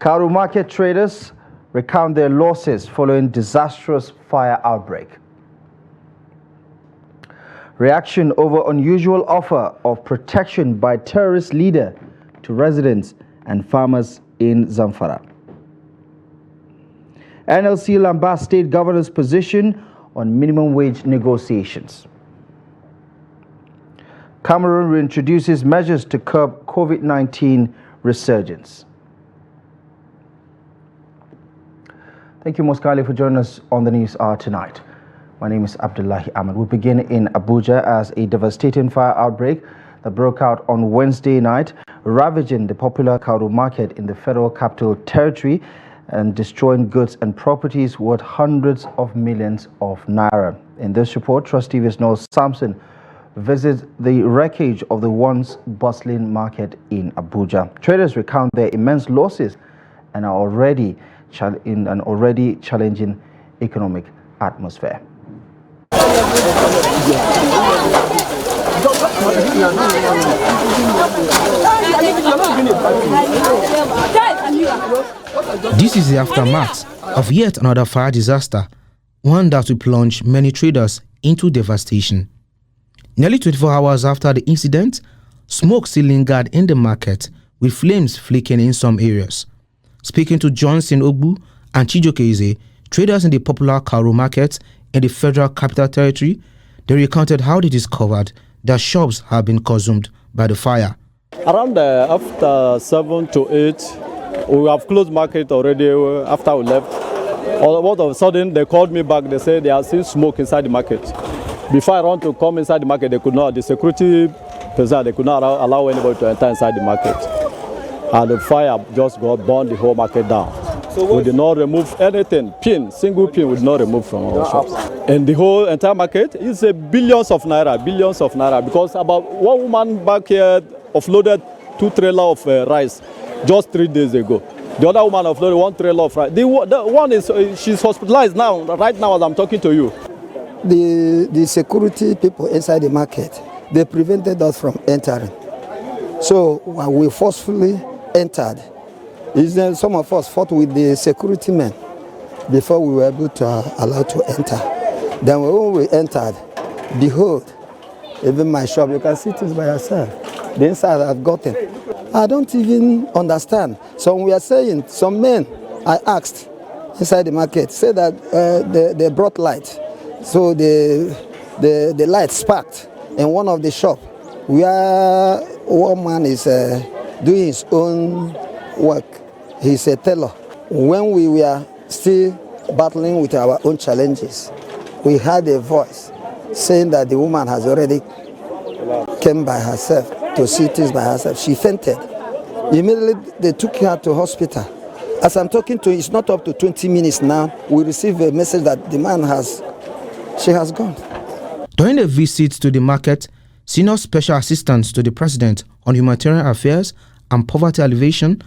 Cattle market traders recount their losses following disastrous fire outbreak. Reaction over unusual offer of protection by terrorist leader to residents and farmers in Zamfara. NLC lambasts state governor's position on minimum wage negotiations. Cameroon reintroduces measures to curb COVID-19 resurgence. Thank you most kindly for joining us on the News Hour tonight. My name is Abdullahi Ahmed. We begin in Abuja as a devastating fire outbreak that broke out on Wednesday night, ravaging the popular cattle market in the Federal Capital Territory and destroying goods and properties worth hundreds of millions of naira. In this report, Trust TV's Noel Samson visits the wreckage of the once bustling market in Abuja. Traders recount their immense losses and are already in an already challenging economic atmosphere. This is the aftermath of yet another fire disaster, one that will plunge many traders into devastation. Nearly 24 hours after the incident, smoke still lingered in the market, with flames flickering in some areas. Speaking to Johnson Ogbu and Chijoke Eze, traders in the popular Kauru market in the Federal Capital Territory, they recounted how they discovered their shops have been consumed by the fire. Around after 7 to 8, we have closed market already after we left. All of a sudden, they called me back. They said they are seeing smoke inside the market. Before I want to come inside the market, they could not. The security personnel, they could not allow anybody to enter inside the market. And the fire just burned the whole market down. So we did not remove anything, single pin we did not remove from our shops. And the whole entire market is billions of naira, because about one woman back here offloaded 2 trailers of rice just 3 days ago. The other woman offloaded 1 trailer of rice. The one is, she's hospitalized now, right now as I'm talking to you. The security people inside the market, they prevented us from entering. So we forcefully entered. Some of us fought with the security men before we were able to allow to enter. Then when we entered, behold, even my shop, you can see this by yourself. The inside I've gotten. I don't even understand. So we are saying, some men, I asked inside the market, said that they brought light. So the light sparked in one of the shops where one man is doing his own work. He's a teller. When we were still battling with our own challenges, we heard a voice saying that the woman has already came by herself to see things by herself. She fainted. Immediately they took her to hospital. As I'm talking to you, it's not up to 20 minutes now. We received a message that the man she has gone. During a visit to the market, Senior Special Assistant to the President on Humanitarian Affairs and Poverty Alleviation,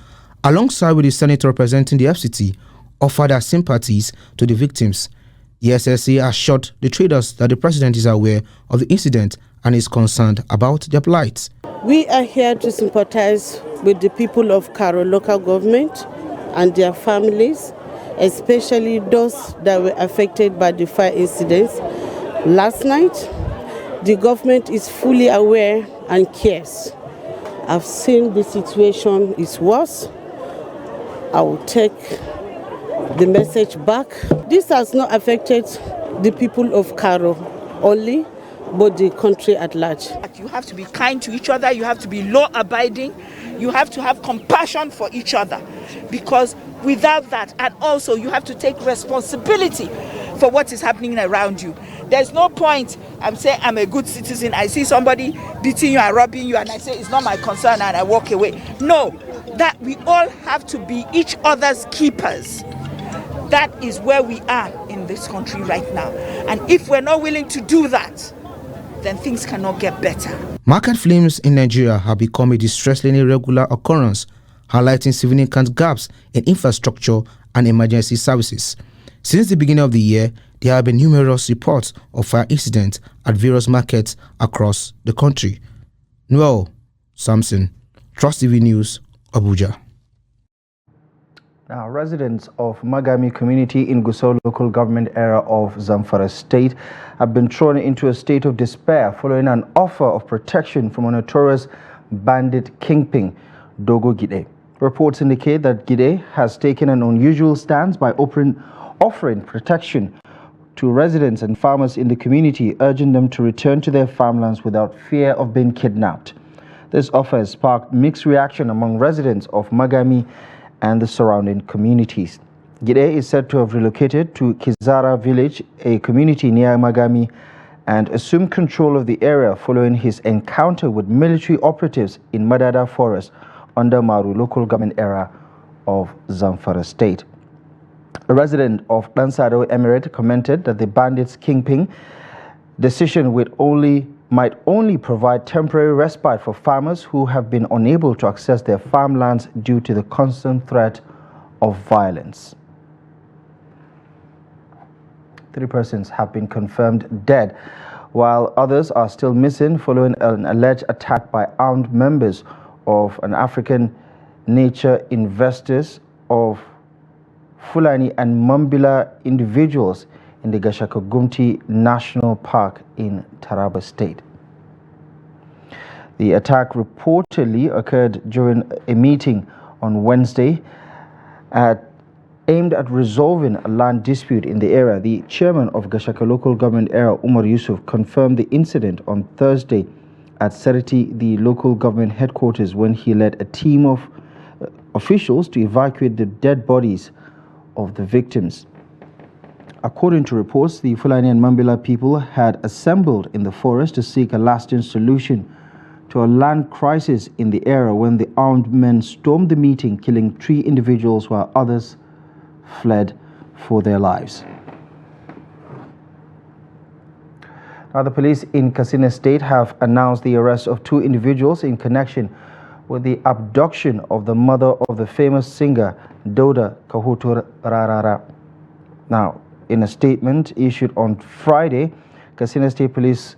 alongside with the Senator representing the FCT, offered their sympathies to the victims. The SSA assured the traders that the President is aware of the incident and is concerned about their plight. We are here to sympathize with the people of Karo local government and their families, especially those that were affected by the fire incidents. Last night, the government is fully aware and cares. I've seen the situation is worse. I will take the message back. This has not affected the people of Karo only, but the country at large. You have to be kind to each other. You have to be law-abiding. You have to have compassion for each other, because without that, and also you have to take responsibility for what is happening around you. There's no point I'm saying I'm a good citizen. I see somebody beating you and robbing you and I say it's not my concern and I walk away. No, that we all have to be each other's keepers. That is where we are in this country right now. And if we're not willing to do that, then things cannot get better. Market flames in Nigeria have become a distressingly regular occurrence, highlighting significant gaps in infrastructure and emergency services. Since the beginning of the year, there have been numerous reports of fire incidents at various markets across the country. Noel Samson, Trust TV News, Abuja. Now, residents of Magami community in Gusau local government area of Zamfara state have been thrown into a state of despair following an offer of protection from a notorious bandit kingpin, Dogo Gide. Reports indicate that Gide has taken an unusual stance by offering protection to residents and farmers in the community, urging them to return to their farmlands without fear of being kidnapped. This offer has sparked mixed reaction among residents of Magami and the surrounding communities. Gide is said to have relocated to Kizara village, a community near Magami, and assumed control of the area following his encounter with military operatives in Madada forest under Maru local government area of Zamfara state. A resident of Dansado Emirate commented that the bandits' kingpin decision might only provide temporary respite for farmers who have been unable to access their farmlands due to the constant threat of violence. 3 persons have been confirmed dead, while others are still missing following an alleged attack by armed members of an African nature investors of Fulani and Mambila individuals in the Gashaka-Gumti National Park in Taraba State. The attack reportedly occurred during a meeting on Wednesday aimed at resolving a land dispute in the area. The chairman of Gashaka local government area, Umar Yusuf, confirmed the incident on Thursday at Seriti, the local government headquarters, when he led a team of officials to evacuate the dead bodies of the victims. According to reports, the Fulani and Mambila people had assembled in the forest to seek a lasting solution to a land crisis in the area when the armed men stormed the meeting, killing 3 individuals while others fled for their lives. Now, the police in Katsina State have announced the arrest of 2 individuals in connection with the abduction of the mother of the famous singer Dauda Kahutu Rarara. Now, in a statement issued on Friday, Katsina State Police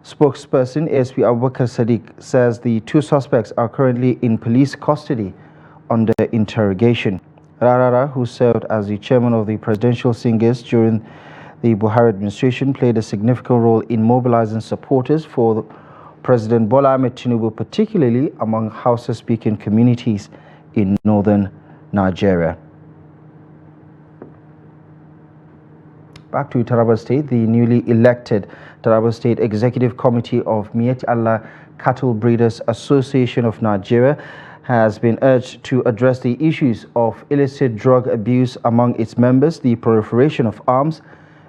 spokesperson ASP Abubakar Sadiq says the 2 suspects are currently in police custody under interrogation. Rarara, who served as the chairman of the presidential singers during the Buhari administration, played a significant role in mobilizing supporters for President Bola Ahmed Tinubu, particularly among Hausa-speaking communities in northern Nigeria. Back to Taraba State, the newly elected Taraba State Executive Committee of Miet Allah Cattle Breeders Association of Nigeria has been urged to address the issues of illicit drug abuse among its members, the proliferation of arms,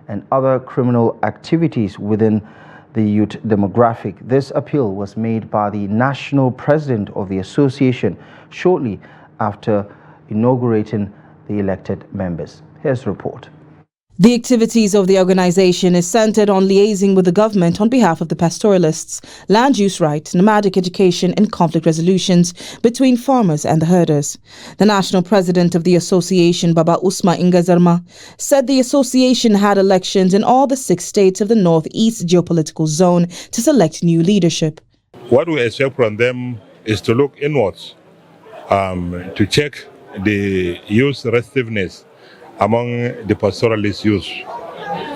and other criminal activities within the youth demographic. This appeal was made by the national president of the association shortly after inaugurating the elected members. Here's the report. The activities of the organization is centered on liaising with the government on behalf of the pastoralists, land use rights, nomadic education and conflict resolutions between farmers and the herders. The national president of the association, Baba Usma Ingazarma, said the association had elections in all the 6 states of the northeast geopolitical zone to select new leadership. What we expect from them is to look inwards, to check the youth restiveness among the pastoralist youth,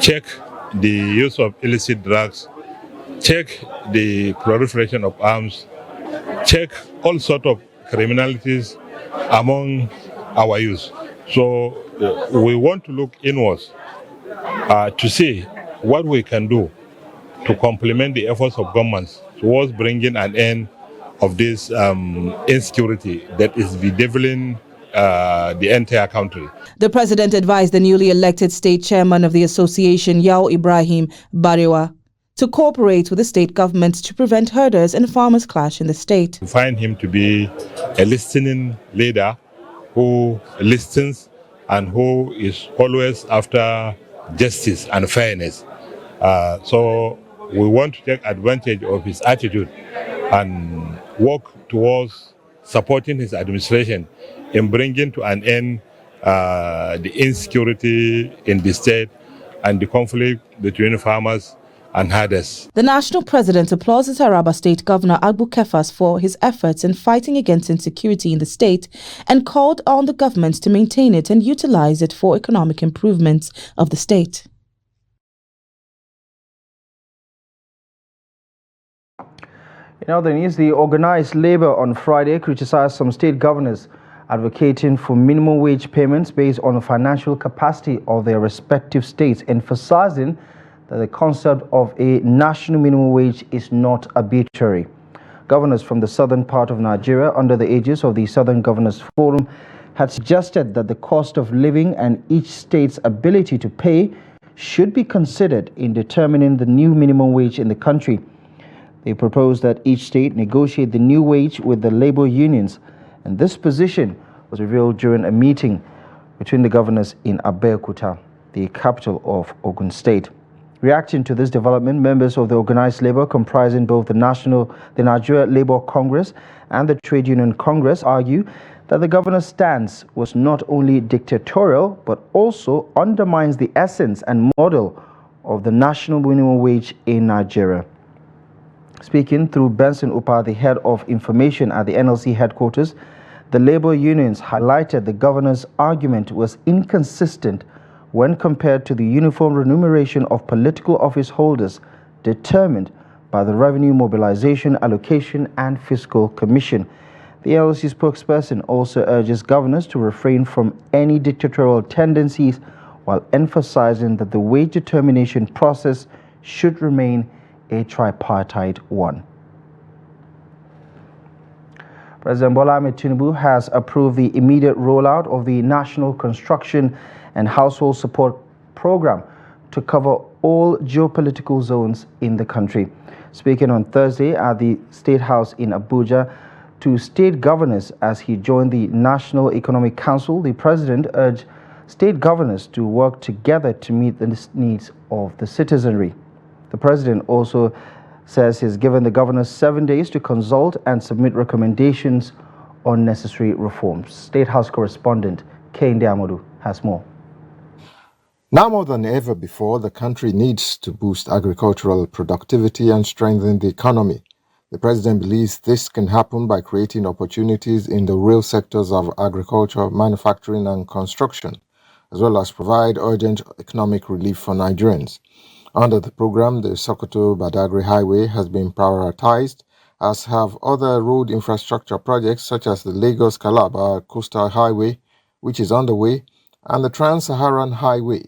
check the use of illicit drugs, check the proliferation of arms, check all sorts of criminalities among our youth. So we want to look inwards to see what we can do to complement the efforts of governments towards bringing an end of this insecurity that is bedeviling the entire country. The president advised the newly elected state chairman of the association, Yao Ibrahim Barewa, to cooperate with the state government to prevent herders and farmers clash in the state. We find him to be a listening leader who listens and who is always after justice and fairness. So we want to take advantage of his attitude and work towards supporting his administration in bringing to an end the insecurity in the state and the conflict between farmers and herders. The national president applauds the Taraba State Governor Agbu Kefas for his efforts in fighting against insecurity in the state and called on the government to maintain it and utilize it for economic improvements of the state. In other news, the organized labor on Friday criticized some state governors advocating for minimum wage payments based on the financial capacity of their respective states, emphasizing that the concept of a national minimum wage is not arbitrary. Governors from the southern part of Nigeria, under the aegis of the Southern Governors Forum, had suggested that the cost of living and each state's ability to pay should be considered in determining the new minimum wage in the country. They proposed that each state negotiate the new wage with the labor unions, and this position was revealed during a meeting between the governors in Abeokuta, the capital of Ogun State. Reacting to this development, members of the organized labor comprising both the Nigeria Labour Congress and the Trade Union Congress argue that the governor's stance was not only dictatorial but also undermines the essence and model of the national minimum wage in Nigeria. Speaking through Benson Upa, the head of information at the NLC headquarters, the labor unions highlighted the governor's argument was inconsistent when compared to the uniform remuneration of political office holders determined by the Revenue Mobilization, Allocation and Fiscal Commission. The NLC spokesperson also urges governors to refrain from any dictatorial tendencies while emphasizing that the wage determination process should remain a tripartite one. President Bola Ahmed Tinubu has approved the immediate rollout of the National Construction and Household Support Program to cover all geopolitical zones in the country. Speaking on Thursday at the State House in Abuja to state governors as he joined the National Economic Council, the president urged state governors to work together to meet the needs of the citizenry. The president also says he's given the governors 7 days to consult and submit recommendations on necessary reforms. State House correspondent Kende Amodu has more. Now more than ever before, the country needs to boost agricultural productivity and strengthen the economy. The president believes this can happen by creating opportunities in the real sectors of agriculture, manufacturing and construction, as well as provide urgent economic relief for Nigerians. Under the program, the Sokoto-Badagry Highway has been prioritized, as have other road infrastructure projects such as the Lagos-Calabar Coastal Highway, which is underway, and the Trans-Saharan Highway.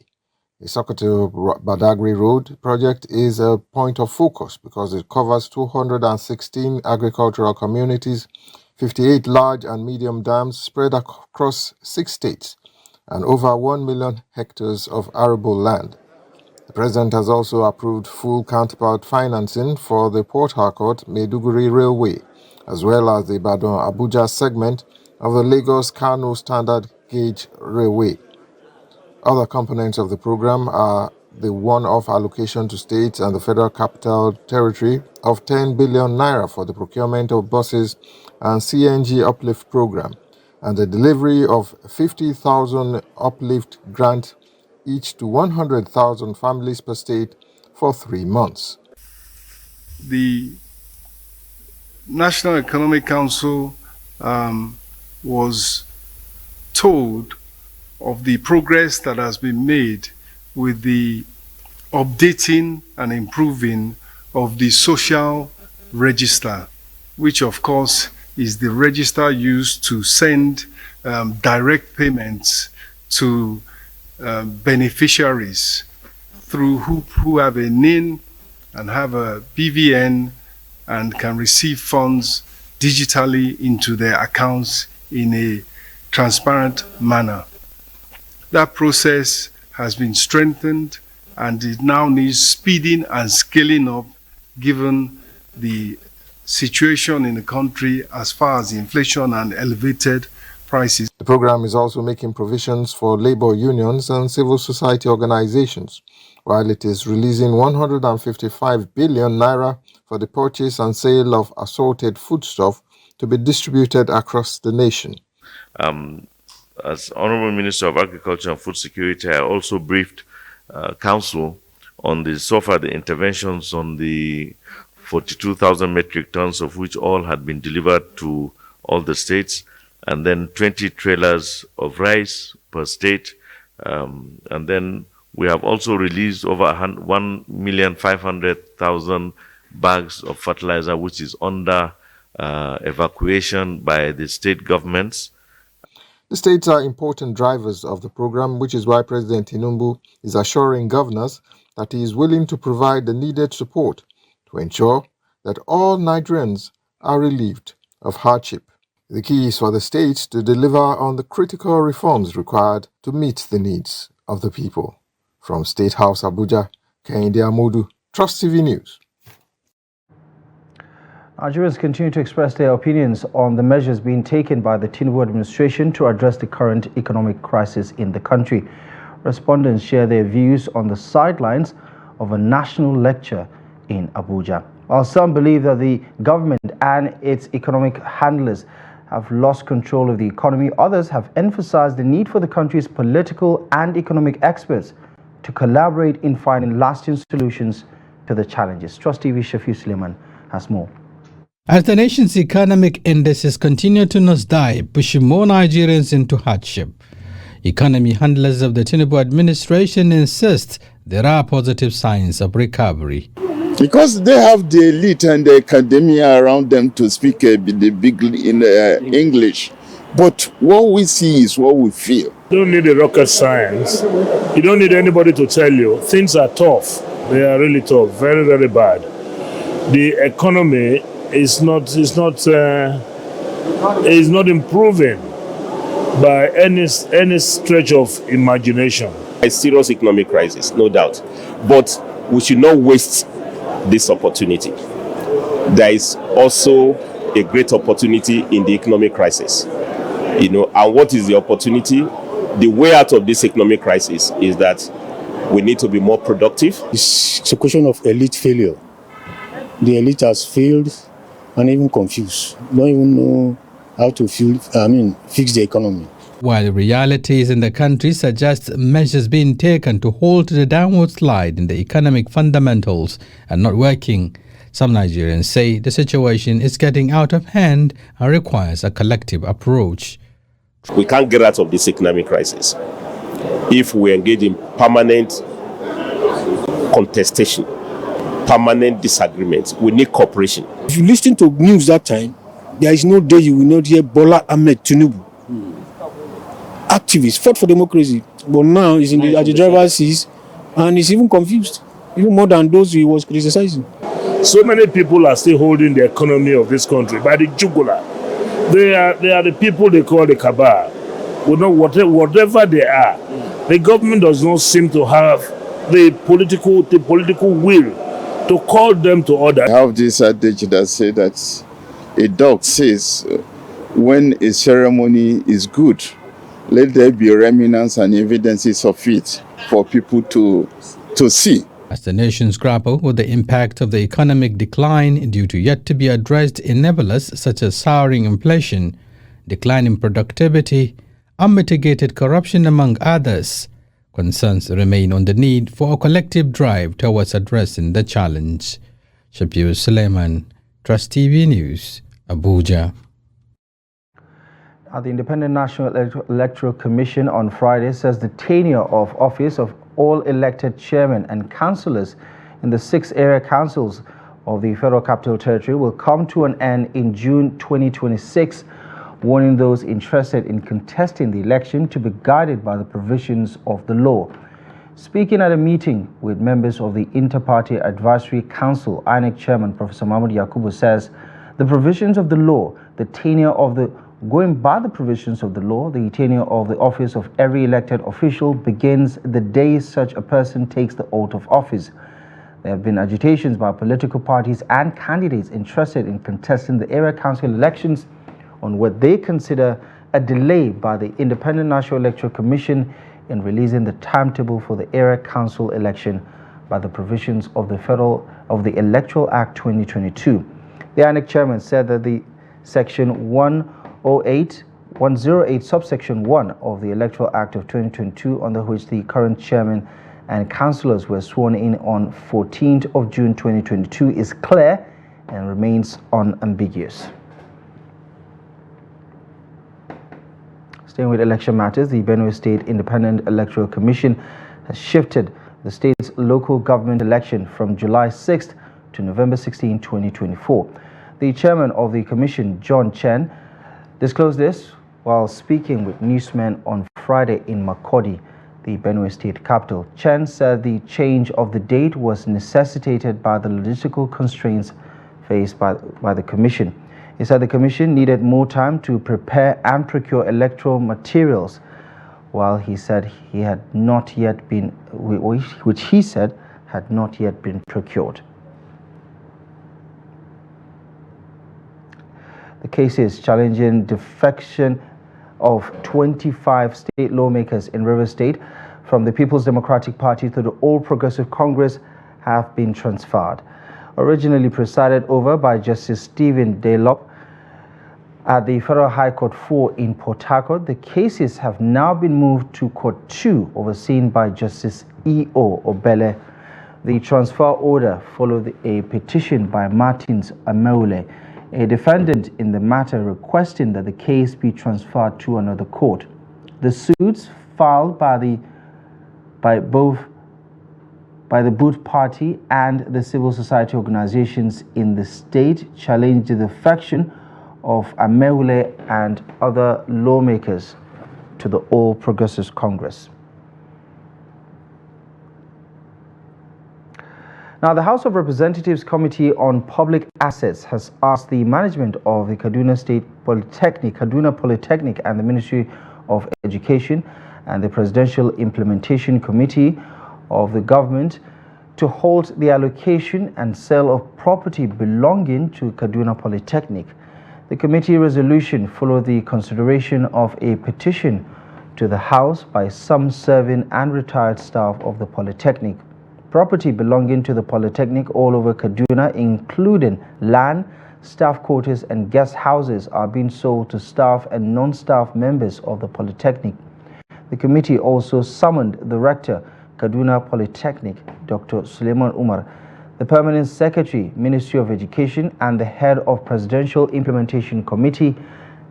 The Sokoto-Badagry Road project is a point of focus because it covers 216 agricultural communities, 58 large and medium dams spread across 6 states, and over 1 million hectares of arable land. The president has also approved full counterpart financing for the Port Harcourt-Maiduguri Railway, as well as the Ibadan-Abuja segment of the Lagos-Kano Standard Gauge Railway. Other components of the program are the one-off allocation to states and the Federal Capital Territory of 10 billion naira for the procurement of buses and CNG uplift program, and the delivery of 50,000 uplift grant each to 100,000 families per state for 3 months. The National Economic Council was told of the progress that has been made with the updating and improving of the social register, which of course is the register used to send direct payments to beneficiaries through who have a NIN and have a BVN and can receive funds digitally into their accounts in a transparent manner. That process has been strengthened and it now needs speeding and scaling up given the situation in the country as far as inflation and elevated prices. The program is also making provisions for labor unions and civil society organizations, while it is releasing 155 billion naira for the purchase and sale of assorted foodstuff to be distributed across the nation. As Honorable Minister of Agriculture and Food Security, I also briefed Council so far the interventions on the 42,000 metric tons, of which all had been delivered to all the states, and then 20 trailers of rice per state. And then we have also released over 1,500,000 bags of fertilizer, which is under evacuation by the state governments. The states are important drivers of the program, which is why President Tinubu is assuring governors that he is willing to provide the needed support to ensure that all Nigerians are relieved of hardship. The key is for the states to deliver on the critical reforms required to meet the needs of the people. From State House Abuja, Kehinde Amodu, Trust TV News. Nigerians continue to express their opinions on the measures being taken by the Tinubu administration to address the current economic crisis in the country. Respondents share their views on the sidelines of a national lecture in Abuja. While some believe that the government and its economic handlers have lost control of the economy, others have emphasized the need for the country's political and economic experts to collaborate in finding lasting solutions to the challenges. Trust TV Shafiu Suleiman has more. As the nation's economic indices continue to nosedive, pushing more Nigerians into hardship, economy handlers of the Tinubu administration insist there are positive signs of recovery. Because they have the elite and the academia around them to speak the big in English. But what we see is what we feel. You don't need a rocket science. You don't need anybody to tell you. Things are tough. They are really tough, very, very bad. The economy is not improving by any stretch of imagination. A serious economic crisis, no doubt. But we should not waste this opportunity. There is also a great opportunity in the economic crisis. And what is the opportunity? The way out of this economic crisis is that we need to be more productive. It's a question of elite failure. The elite has failed and even confused. Don't even know how to fix the economy. While realities in the country suggest measures being taken to halt the downward slide in the economic fundamentals are not working, some Nigerians say the situation is getting out of hand and requires a collective approach. We can't get out of this economic crisis if we engage in permanent contestation, permanent disagreements. We need cooperation. If you listen to news that time, there is no day you will not hear Bola Ahmed Tinubu. Activists fought for democracy, but now he's at the driver's seat and he's even confused, even more than those he was criticizing. So many people are still holding the economy of this country by the jugular. They are the people they call the cabal. Whatever they are, the government does not seem to have the political will to call them to order. I have this adage that says that a dog says when a ceremony is good, let there be remnants and evidences of it for people to see. As the nations grapple with the impact of the economic decline due to yet to be addressed enablers such as soaring inflation, declining productivity, unmitigated corruption among others, concerns remain on the need for a collective drive towards addressing the challenge. Shafiu Suleiman, Trust TV News, Abuja. The Independent National Electoral Commission on Friday says the tenure of office of all elected chairmen and councillors in the 6 area councils of the Federal Capital Territory will come to an end in June 2026, warning those interested in contesting the election to be guided by the provisions of the law. Speaking at a meeting with members of the Inter-Party Advisory Council, INEC Chairman Professor Mahmoud Yakubu says the provisions of the law, going by the provisions of the law, the tenure of the office of every elected official begins the day such a person takes the oath of office. There have been agitations by political parties and candidates interested in contesting the area council elections on what they consider a delay by the Independent National Electoral Commission in releasing the timetable for the area council election by the provisions of the Electoral Act 2022. The INEC chairman said that the Section 108 subsection 1 of the Electoral Act of 2022, under which the current chairman and councillors were sworn in on 14th of June 2022 is clear and remains unambiguous. Staying with election matters, the Benue State Independent Electoral Commission has shifted the state's local government election from July 6th to November 16, 2024. The chairman of the commission, John Chen, disclosed this while speaking with newsmen on Friday in Makurdi, the Benue State capital. Chen said the change of the date was necessitated by the logistical constraints faced by the commission. He said the commission needed more time to prepare and procure electoral materials, while he said he had not yet been, which he said had not yet been procured. The cases challenging defection of 25 state lawmakers in Rivers State from the People's Democratic Party to the All Progressive Congress have been transferred. Originally presided over by Justice Stephen Delop at the Federal High Court 4 in Port Harcourt, the cases have now been moved to Court 2, overseen by Justice E.O. Obele. The transfer order followed a petition by Martins Ameule, a defendant in the matter, requesting that the case be transferred to another court. The suits filed by the Boot Party and the civil society organizations in the state challenged the defection of Ameule and other lawmakers to the All Progressives Congress. Now, the House of Representatives Committee on Public Assets has asked the management of the Kaduna State Polytechnic, Kaduna Polytechnic, and the Ministry of Education and the Presidential Implementation Committee of the government to halt the allocation and sale of property belonging to Kaduna Polytechnic. The committee resolution followed the consideration of a petition to the House by some serving and retired staff of the Polytechnic. Property belonging to the Polytechnic all over Kaduna, including land, staff quarters and guest houses, are being sold to staff and non-staff members of the Polytechnic. The committee also summoned the rector, Kaduna Polytechnic, Dr. Suleiman Umar, the permanent secretary, Ministry of Education, and the head of Presidential Implementation Committee,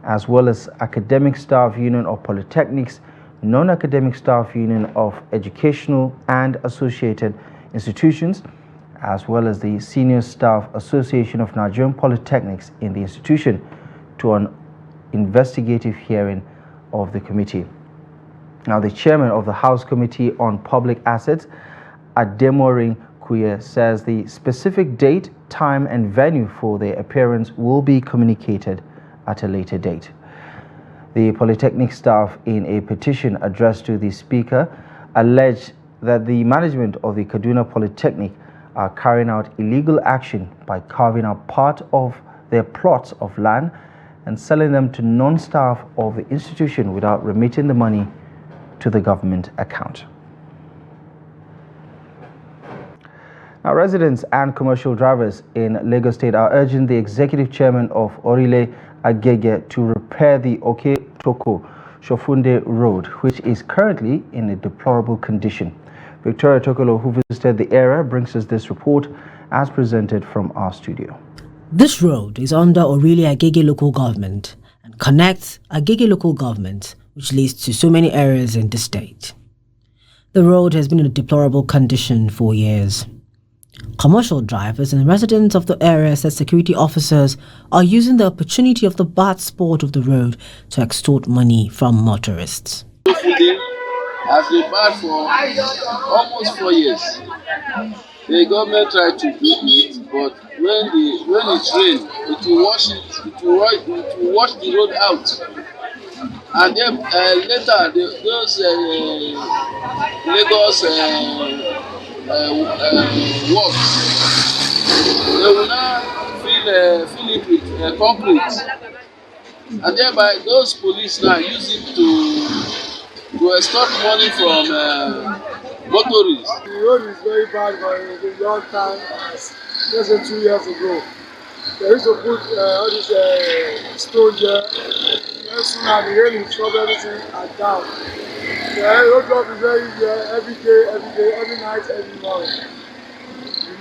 as well as Academic Staff Union of Polytechnics, Non-Academic Staff Union of Educational and Associated Institutions, as well as the Senior Staff Association of Nigerian Polytechnics in the institution, to an investigative hearing of the committee. Now, the chairman of the House Committee on Public Assets, Ademorin Kuye, says the specific date, time and venue for their appearance will be communicated at a later date. The Polytechnic staff, in a petition addressed to the Speaker, alleged that the management of the Kaduna Polytechnic are carrying out illegal action by carving out part of their plots of land and selling them to non-staff of the institution without remitting the money to the government account. Now, residents and commercial drivers in Lagos State are urging the executive chairman of Orile Agege to repair the Oke-Toko Shofunde Road, which is currently in a deplorable condition. Victoria Tokolo, who visited the area, brings us this report as presented from our studio. This road is under Orile Agege local government and connects Agege local government, which leads to so many areas in the state. The road has been in a deplorable condition for years. Commercial drivers and residents of the area said security officers are using the opportunity of the bad spot of the road to extort money from motorists. Has been bad for almost 4 years. The government tried to do it, but when it rains, it will wash the road out. And then later, those Lagos works, they will now fill it with concrete, and thereby those police now use it to extort money from motorists. The road is very bad for a long time, less than 2 years ago. They used to put all this stone here. As soon as the rain is trouble, everything are down. Yeah, road job is very easy every day, every night, every morning.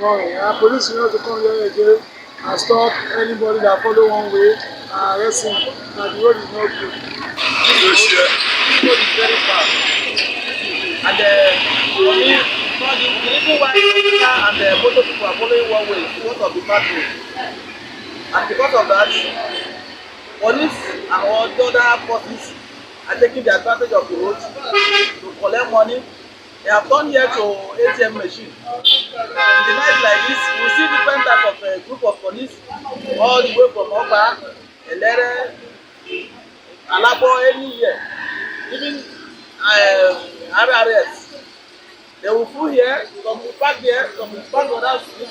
And police know to come here again and stop anybody that follow one way and arrest him. And the road is not good. This road is very fast. And for me, the reason why car and the motor people are following one way is because of the bad road. And because of that, police and all the other forces are taking the advantage of the road to collect money. They have turned here to ATM machine. In the night like this, we see different type of group of police all the way from Oba, Elere, Alabo, anywhere. Even RRS. They will full here, some will park there, some will park on that street,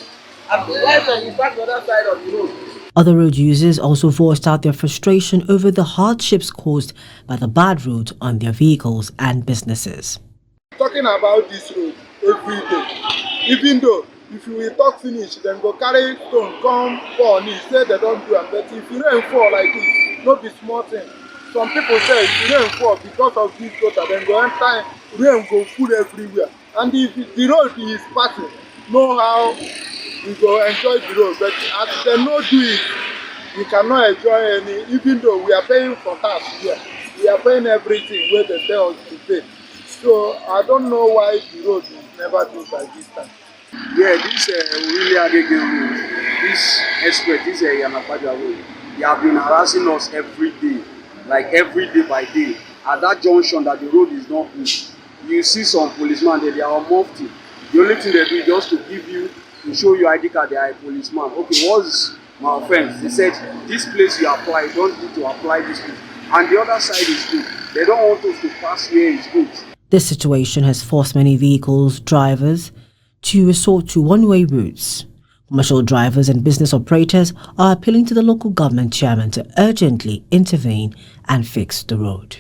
and the rest will park on the other side of the road. Other road users also voiced out their frustration over the hardships caused by the bad road on their vehicles and businesses. Talking about this road every day, even though if you will talk finish, then go carry stone, come fall, and say they don't do it. But if you rain fall like this, not be small thing. Some people say if you rain fall because of this water, then go enter, rain go full everywhere. And if the road is passing, know how we go enjoy the road. But as they not do it, we cannot enjoy any, even though we are paying for tax here. We are paying everything where they tell us to pay. So I don't know why the road is never built like this time. Yeah, this really Agege road, this expert, this Yanapaja road, they have been harassing us every day, like every day by day. At that junction that the road is not good, you see some policemen there, they are mufti. The only thing they do is just to give you, to show you ID card, they are a policeman. Okay, what's my offense? They said, this place you apply, you don't need to apply this place. And the other side is good. They don't want us to pass where it's good. This situation has forced many vehicles drivers to resort to one-way routes. Commercial drivers and business operators are appealing to the local government chairman to urgently intervene and fix the road.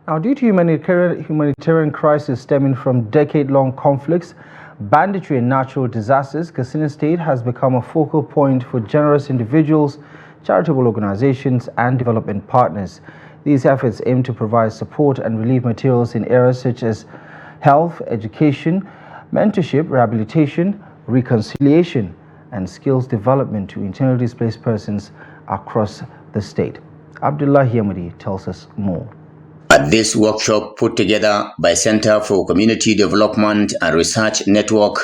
Now, due to humanitarian crisis stemming from decade-long conflicts, banditry and natural disasters, Katsina State has become a focal point for generous individuals, charitable organizations, and development partners. These efforts aim to provide support and relief materials in areas such as health, education, mentorship, rehabilitation, reconciliation, and skills development to internally displaced persons across the state. Abdullahi Amadi tells us more. At this workshop put together by Center for Community Development and Research Network,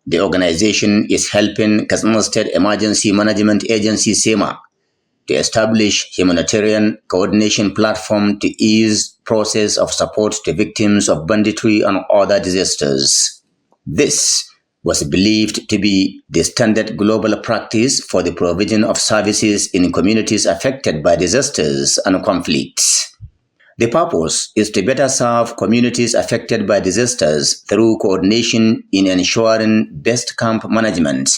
the organization is helping Katsina State Emergency Management Agency SEMA to establish humanitarian coordination platform to ease process of support to victims of banditry and other disasters. This was believed to be the standard global practice for the provision of services in communities affected by disasters and conflicts. The purpose is to better serve communities affected by disasters through coordination in ensuring best camp management,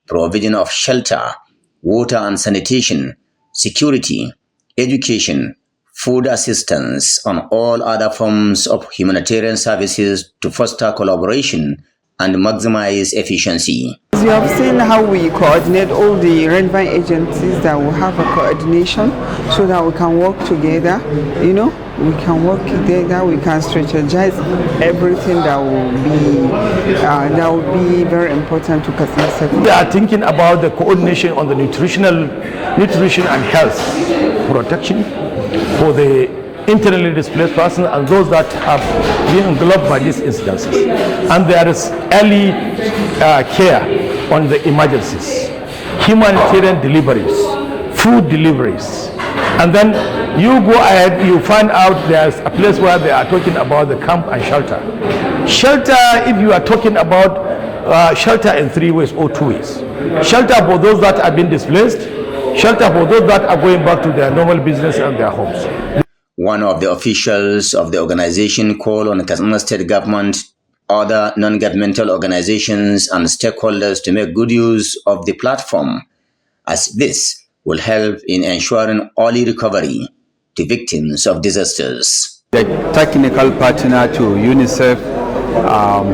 provision of shelter, water and sanitation, security, education, food assistance, and all other forms of humanitarian services to foster collaboration and maximize efficiency. You have seen how we coordinate all the relevant agencies that will have a coordination so that we can work together, we can work together, we can strategize everything that will be very important to Katsina State. We are thinking about the coordination on the nutrition and health protection for the internally displaced persons and those that have been englobed by these incidences. And there is early care on the emergencies, humanitarian deliveries, food deliveries. And then you go ahead, you find out there's a place where they are talking about the camp and shelter. Shelter, if you are talking about shelter in 3 ways or 2 ways. Shelter for those that have been displaced, shelter for those that are going back to their normal business and their homes. One of the officials of the organization called on the Katsina State government, other non-governmental organizations and stakeholders to make good use of the platform, as this will help in ensuring early recovery to victims of disasters. The technical partner to UNICEF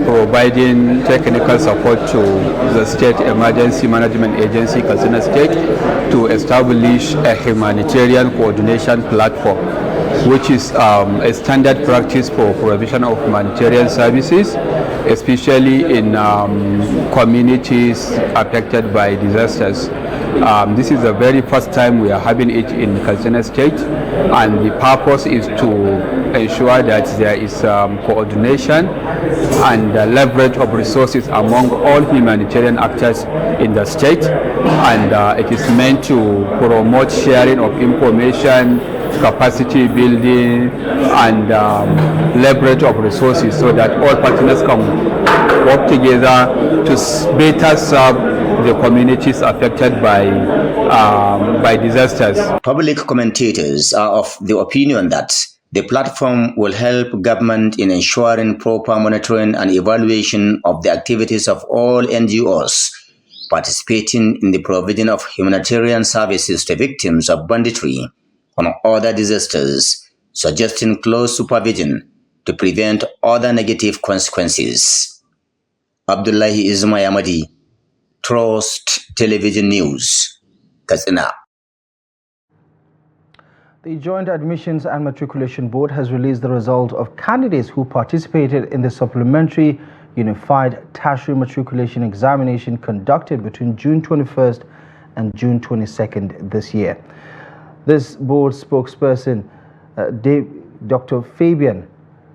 providing technical support to the State Emergency Management Agency, Katsina State, to establish a humanitarian coordination platform, which is a standard practice for provision of humanitarian services, especially in communities affected by disasters. This is the very first time we are having it in Katsina State, and the purpose is to ensure that there is coordination and leverage of resources among all humanitarian actors in the state, and it is meant to promote sharing of information, capacity building, and leverage of resources so that all partners can work together to better serve the communities affected by disasters. Public commentators are of the opinion that the platform will help government in ensuring proper monitoring and evaluation of the activities of all NGOs participating in the provision of humanitarian services to victims of banditry and other disasters, suggesting close supervision to prevent other negative consequences. Abdullahi Ismail Ahmadi, Trust Television News, Katsina. The Joint Admissions and Matriculation Board has released the result of candidates who participated in the supplementary Unified Tertiary Matriculation Examination conducted between June 21st and June 22nd this year. This board spokesperson, Dr. Fabian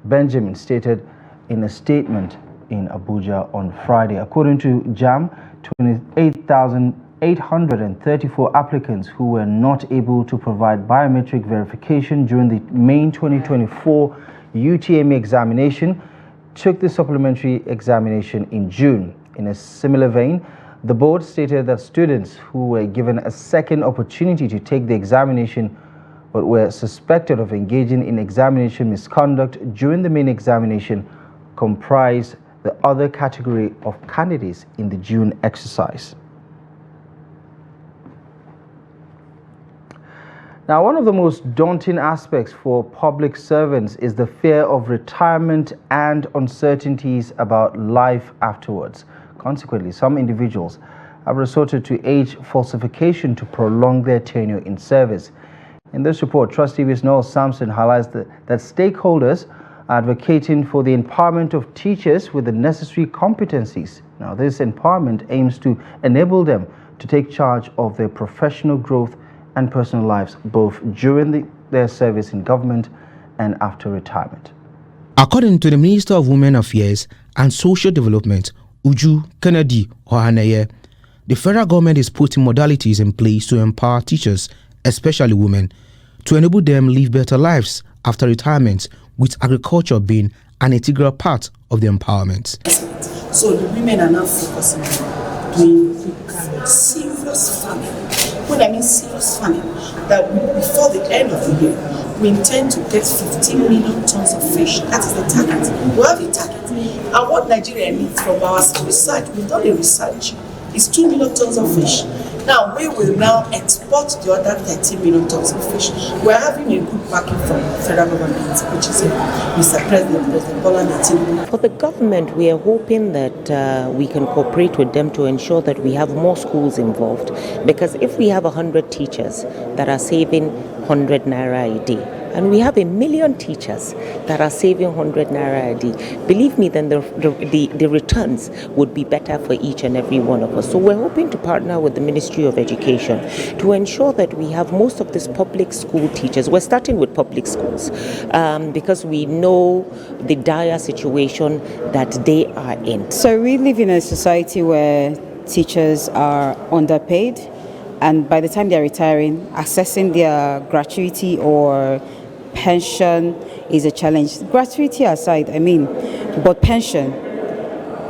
Benjamin, stated in a statement in Abuja on Friday. According to JAM, 28,834 applicants who were not able to provide biometric verification during the May 2024 UTME examination took the supplementary examination in June. In a similar vein, the board stated that students who were given a second opportunity to take the examination but were suspected of engaging in examination misconduct during the main examination comprised the other category of candidates in the June exercise. Now, one of the most daunting aspects for public servants is the fear of retirement and uncertainties about life afterwards. Consequently, some individuals have resorted to age falsification to prolong their tenure in service. In this report, Trust TV's Noel Sampson highlights that stakeholders are advocating for the empowerment of teachers with the necessary competencies. Now, this empowerment aims to enable them to take charge of their professional growth and personal lives, both during their service in government and after retirement. According to the Minister of Women Affairs and Social Development, Uju Kennedy Ohaneye, the federal government is putting modalities in place to empower teachers, especially women, to enable them live better lives after retirement, with agriculture being an integral part of the empowerment. So the women are now focusing on doing serious farming. When I mean serious farming, that before the end of the year, we intend to get 15 million tons of fish. That is the target. We have a target. And what Nigeria needs from our research, we've done a research, is 2 million tons of fish. Now, we will now export the other 13 million tons of fish. We're having a good backing from the federal government, which is Mr. President Bola Tinubu. For the government, we are hoping that we can cooperate with them to ensure that we have more schools involved. Because if we have 100 teachers that are saving 100 naira a day, and we have 1 million teachers that are saving 100 naira a day, believe me, then the returns would be better for each and every one of us. So we're hoping to partner with the Ministry of Education to ensure that we have most of these public school teachers. We're starting with public schools because we know the dire situation that they are in. So we live in a society where teachers are underpaid, and by the time they're retiring, accessing their gratuity or pension is a challenge. Gratuity aside, but pension,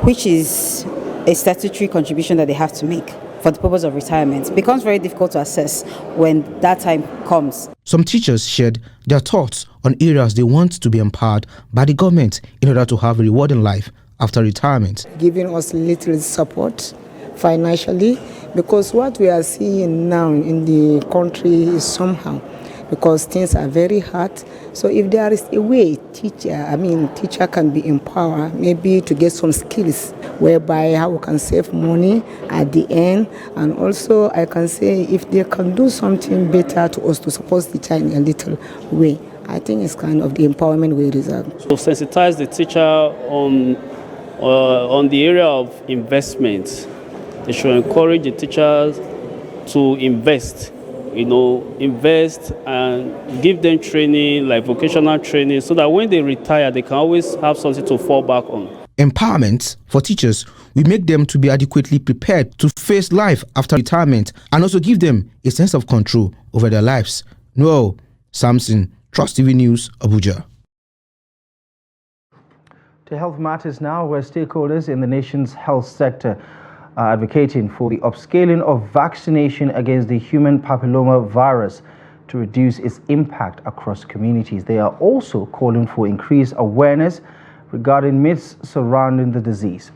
which is a statutory contribution that they have to make for the purpose of retirement, becomes very difficult to assess when that time comes. Some teachers shared their thoughts on areas they want to be empowered by the government in order to have a rewarding life after retirement. Giving us little support financially, because what we are seeing now in the country is somehow. because things are very hard. So if there is a way teacher can be empowered, maybe to get some skills whereby how we can save money at the end. And also I can say if they can do something better to us to support the child in a little way, I think it's kind of the empowerment we deserve. So sensitize the teacher on the area of investment. They should encourage the teachers to invest and give them training, like vocational training, so that when they retire, they can always have something to fall back on. Empowerment for teachers will make them to be adequately prepared to face life after retirement and also give them a sense of control over their lives. Noel Samson, Trust TV News, Abuja. To health matters now, where stakeholders in the nation's health sector are advocating for the upscaling of vaccination against the human papilloma virus to reduce its impact across communities. They are also calling for increased awareness regarding myths surrounding the disease.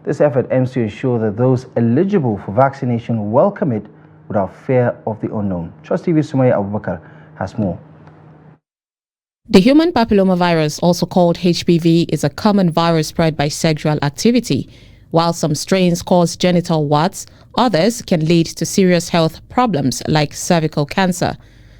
This effort aims to ensure that those eligible for vaccination welcome it without fear of the unknown. Trust TV's Sumaya Abubakar has more. The human papillomavirus, also called HPV, is a common virus spread by sexual activity. While some strains cause genital warts, others can lead to serious health problems like cervical cancer.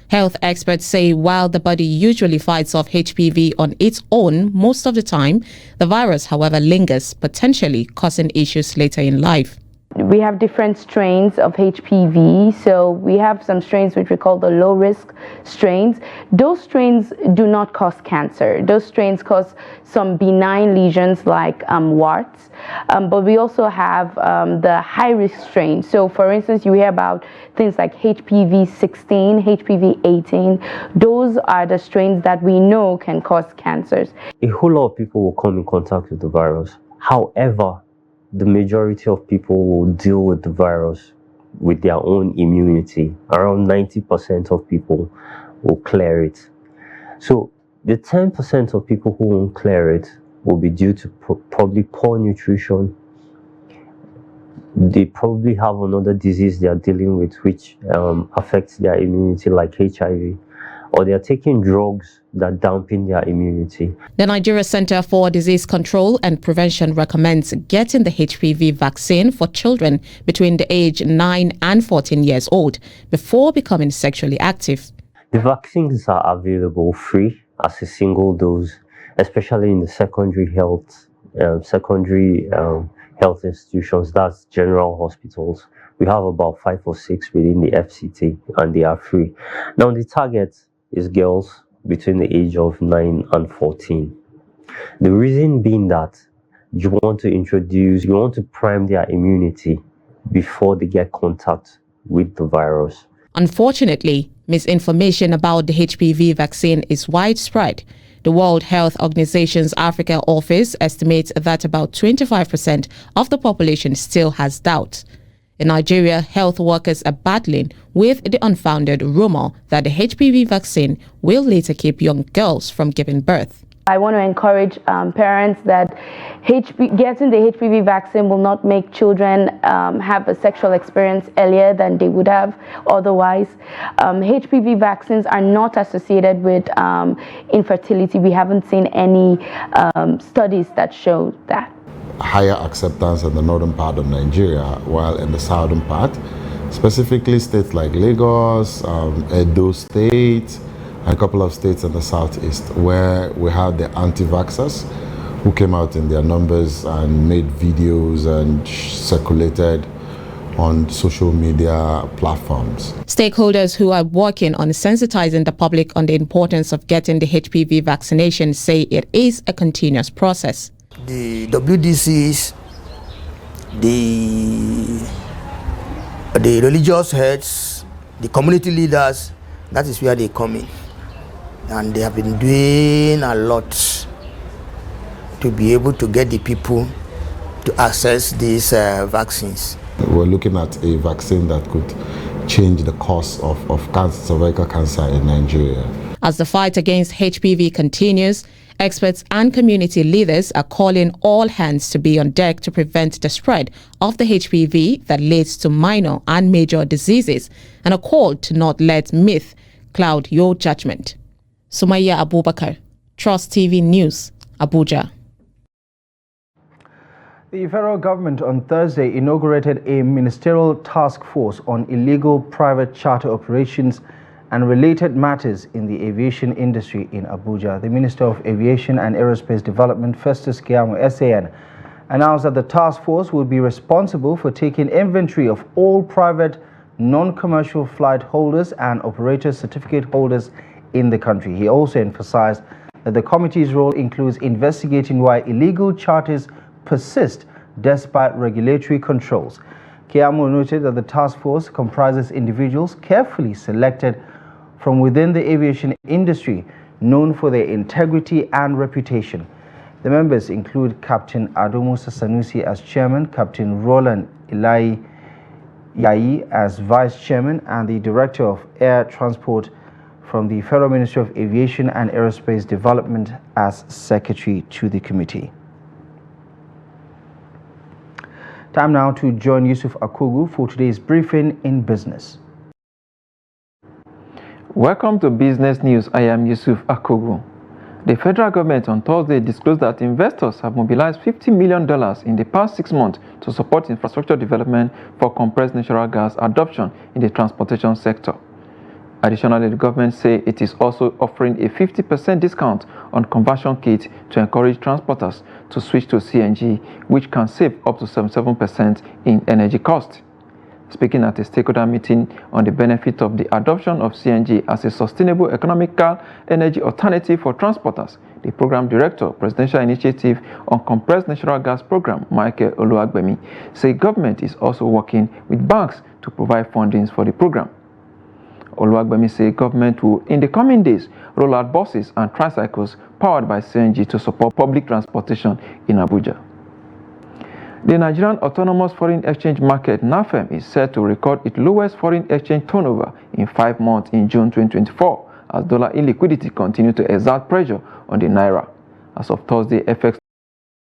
Health experts say while the body usually fights off HPV on its own most of the time, the virus, however, lingers, potentially causing issues later in life. We have different strains of HPV. So we have some strains which we call the low-risk strains. Those strains do not cause cancer. Those strains cause some benign lesions like warts. But we also have the high-risk strains. So for instance, you hear about things like HPV 16, HPV 18. Those are the strains that we know can cause cancers. A whole lot of people will come in contact with the virus. However, the majority of people will deal with the virus with their own immunity. Around 90% of people will clear it. So the 10% of people who won't clear it will be due to probably poor nutrition. They probably have another disease they are dealing with which affects their immunity, like HIV. Or they are taking drugs that dampen their immunity. The Nigeria Center for Disease Control and Prevention recommends getting the HPV vaccine for children between the age 9 and 14 years old before becoming sexually active. The vaccines are available free as a single dose, especially in the secondary health institutions, that's general hospitals. We have about 5 or 6 within the FCT, and they are free. Now, the target is girls between the age of 9 and 14. The reason being that you want to prime their immunity before they get contact with the virus. Unfortunately, misinformation about the HPV vaccine is widespread. The World Health Organization's Africa office estimates that about 25% of the population still has doubt. In Nigeria, health workers are battling with the unfounded rumor that the HPV vaccine will later keep young girls from giving birth. I want to encourage parents that getting the HPV vaccine will not make children have a sexual experience earlier than they would have otherwise. HPV vaccines are not associated with infertility. We haven't seen any studies that show that. Higher acceptance in the northern part of Nigeria, while in the southern part, specifically states like Lagos, Edo State, and a couple of states in the southeast, where we have the anti-vaxxers who came out in their numbers and made videos and circulated on social media platforms. Stakeholders who are working on sensitizing the public on the importance of getting the HPV vaccination say it is a continuous process. The WDCs, the religious heads, the community leaders, that is where they come in. And they have been doing a lot to be able to get the people to access these vaccines. We're looking at a vaccine that could change the course of cancer, cervical cancer in Nigeria. As the fight against HPV continues, experts and community leaders are calling all hands to be on deck to prevent the spread of the HPV that leads to minor and major diseases, and a call to not let myth cloud your judgment. Sumaya Abubakar, Trust TV News, Abuja. The federal government on Thursday inaugurated a ministerial task force on illegal private charter operations and related matters in the aviation industry in Abuja. The Minister of Aviation and Aerospace Development, Festus Keyamo, SAN, announced that the task force will be responsible for taking inventory of all private non-commercial flight holders and operator certificate holders in the country. He also emphasized that the committee's role includes investigating why illegal charters persist despite regulatory controls. Keyamo noted that the task force comprises individuals carefully selected from within the aviation industry, known for their integrity and reputation. The members include Captain Adomusa Sanusi as chairman, Captain Roland Ilai Yayi as vice chairman, and the director of air transport from the Federal Ministry of Aviation and Aerospace Development as secretary to the committee. Time now to join Yusuf Akogu for today's briefing in business. Welcome to Business News. I am Yusuf Akogu. The federal government on Thursday disclosed that investors have mobilized $50 million in the past 6 months to support infrastructure development for compressed natural gas adoption in the transportation sector. Additionally, the government says it is also offering a 50% discount on conversion kits to encourage transporters to switch to CNG, which can save up to 77% in energy cost. Speaking at a stakeholder meeting on the benefit of the adoption of CNG as a sustainable economical energy alternative for transporters, the program director, Presidential Initiative on Compressed Natural Gas Program, Michael Oluwagbemi, said government is also working with banks to provide fundings for the program. Oluwagbemi said government will, in the coming days, roll out buses and tricycles powered by CNG to support public transportation in Abuja. The Nigerian Autonomous Foreign Exchange Market, NAFEM, is set to record its lowest foreign exchange turnover in 5 months in June 2024, as dollar illiquidity continued to exert pressure on the naira. As of Thursday, FX